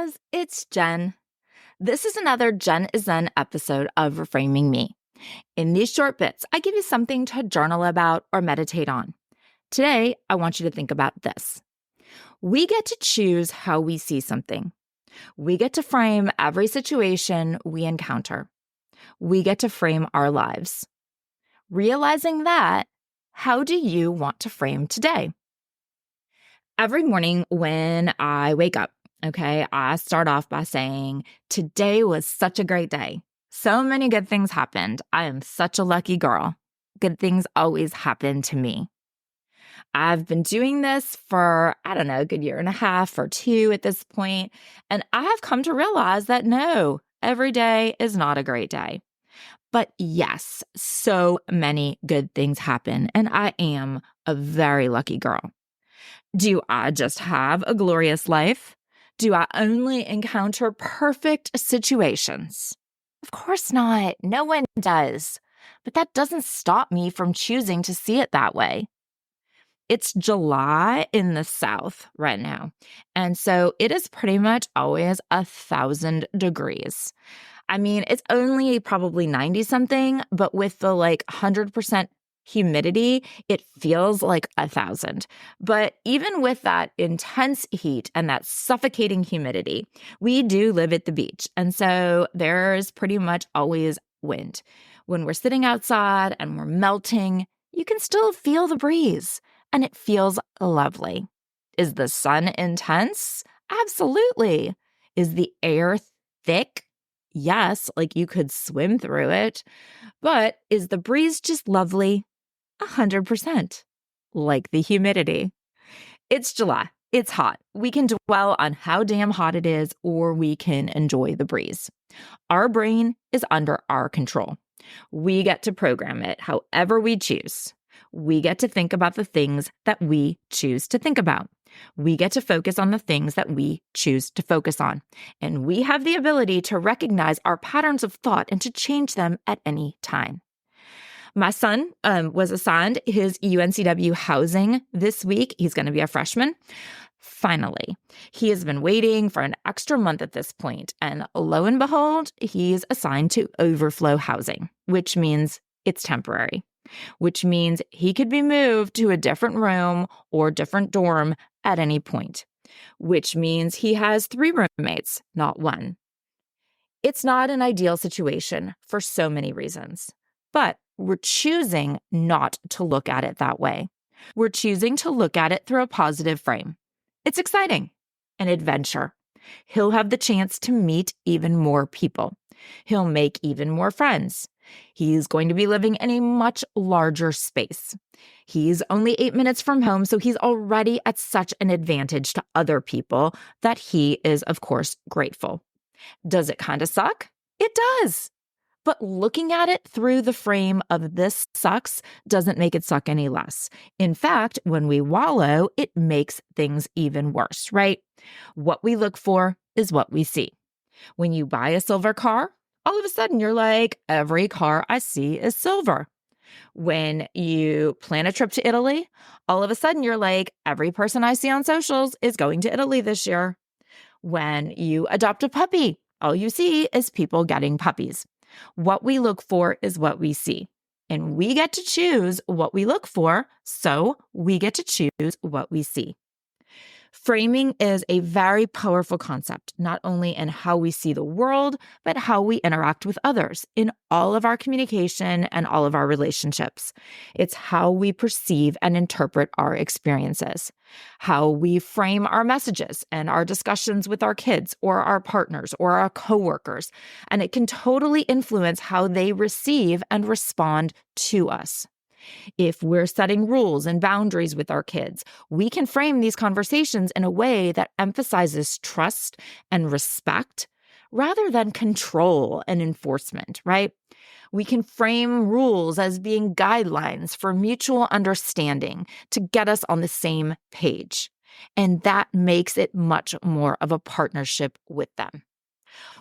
Jazz, it's Jen. This is another Jen is Zen episode of Reframing Me. In these short bits, I give you something to journal about or meditate on. Today, I want you to think about this. We get to choose how we see something. We get to frame every situation we encounter. We get to frame our lives. Realizing that, how do you want to frame today? Every morning when I wake up, I start off by saying, today was such a great day. So many good things happened. I am such a lucky girl. Good things always happen to me. I've been doing this for, a good year and a half or two at this point, and I have come to realize that no, every day is not a great day. But yes, so many good things happen, and I am a very lucky girl. Do I just have a glorious life? Do I only encounter perfect situations? Of course not. No one does. But that doesn't stop me from choosing to see it that way. It's July in the South right now. And so it is pretty much always 1,000 degrees. It's only probably 90 something, but with the 100% humidity, it feels like 1,000. But even with that intense heat and that suffocating humidity, we do live at the beach. And so there's pretty much always wind. When we're sitting outside and we're melting, you can still feel the breeze and it feels lovely. Is the sun intense? Absolutely. Is the air thick? Yes, you could swim through it. But is the breeze just lovely? 100%. Like the humidity. It's July. It's hot. We can dwell on how damn hot it is, or we can enjoy the breeze. Our brain is under our control. We get to program it however we choose. We get to think about the things that we choose to think about. We get to focus on the things that we choose to focus on. And we have the ability to recognize our patterns of thought and to change them at any time. My son was assigned his UNCW housing this week. He's going to be a freshman. Finally, he has been waiting for an extra month at this point, and lo and behold, he's assigned to overflow housing, which means it's temporary, which means he could be moved to a different room or different dorm at any point, which means he has 3 roommates, not 1. It's not an ideal situation for so many reasons, but we're choosing not to look at it that way. We're choosing to look at it through a positive frame. It's exciting, an adventure. He'll have the chance to meet even more people. He'll make even more friends. He's going to be living in a much larger space. He's only 8 minutes from home, so he's already at such an advantage to other people that he is, of course, grateful. Does it kind of suck? It does. But looking at it through the frame of this sucks doesn't make it suck any less. In fact, when we wallow, it makes things even worse, right? What we look for is what we see. When you buy a silver car, all of a sudden you're like, every car I see is silver. When you plan a trip to Italy, all of a sudden you're like, every person I see on socials is going to Italy this year. When you adopt a puppy, all you see is people getting puppies. What we look for is what we see. And we get to choose what we look for, so we get to choose what we see. Framing is a very powerful concept, not only in how we see the world, but how we interact with others in all of our communication and all of our relationships. It's how we perceive and interpret our experiences, how we frame our messages and our discussions with our kids or our partners or our coworkers, and it can totally influence how they receive and respond to us. If we're setting rules and boundaries with our kids, we can frame these conversations in a way that emphasizes trust and respect rather than control and enforcement, right? We can frame rules as being guidelines for mutual understanding to get us on the same page. And that makes it much more of a partnership with them.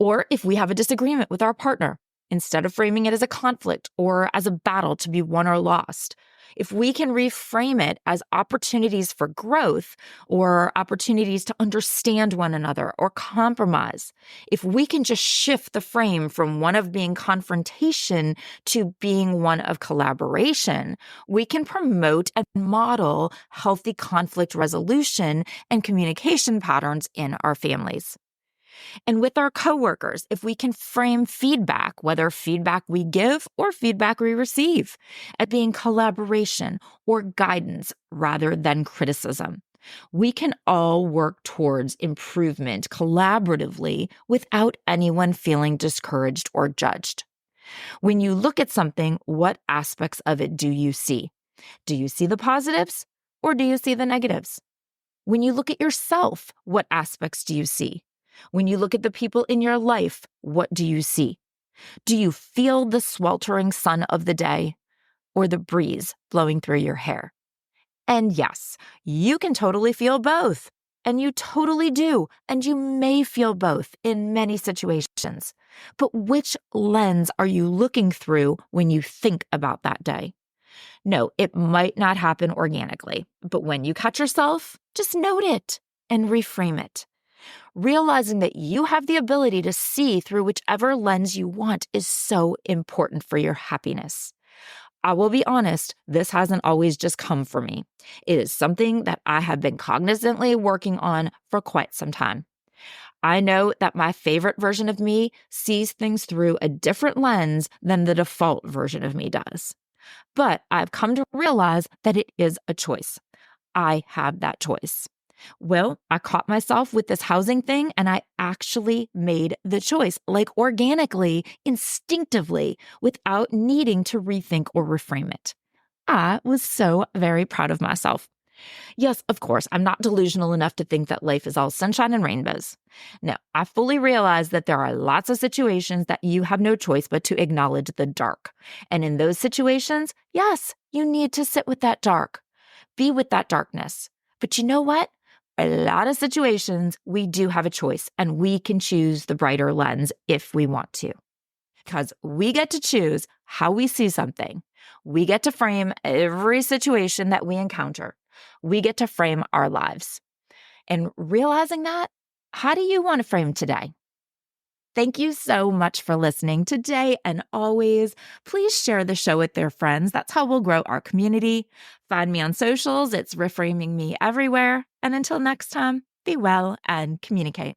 Or if we have a disagreement with our partner, instead of framing it as a conflict or as a battle to be won or lost, If we can reframe it as opportunities for growth or opportunities to understand one another or compromise, if we can just shift the frame from one of being confrontation to being one of collaboration, we can promote and model healthy conflict resolution and communication patterns in our families. And with our coworkers, if we can frame feedback, whether feedback we give or feedback we receive, as being collaboration or guidance rather than criticism, we can all work towards improvement collaboratively without anyone feeling discouraged or judged. When you look at something, what aspects of it do you see? Do you see the positives or do you see the negatives? When you look at yourself, what aspects do you see? When you look at the people in your life, what do you see? Do you feel the sweltering sun of the day or the breeze blowing through your hair? And yes, you can totally feel both. And you totally do. And you may feel both in many situations. But which lens are you looking through when you think about that day? No, it might not happen organically. But when you catch yourself, just note it and reframe it. Realizing that you have the ability to see through whichever lens you want is so important for your happiness. I will be honest, this hasn't always just come for me. It is something that I have been cognizantly working on for quite some time. I know that my favorite version of me sees things through a different lens than the default version of me does. But I've come to realize that it is a choice. I have that choice. Well, I caught myself with this housing thing and I actually made the choice, like organically, instinctively, without needing to rethink or reframe it. I was so very proud of myself. Yes, of course, I'm not delusional enough to think that life is all sunshine and rainbows. No, I fully realize that there are lots of situations that you have no choice but to acknowledge the dark. And in those situations, yes, you need to sit with that dark, be with that darkness. But you know what? A lot of situations, we do have a choice and we can choose the brighter lens if we want to. Because we get to choose how we see something. We get to frame every situation that we encounter. We get to frame our lives. And realizing that, how do you want to frame today? Thank you so much for listening today and always. Please share the show with their friends. That's how we'll grow our community. Find me on socials. It's Reframing Me everywhere. And until next time, be well and communicate.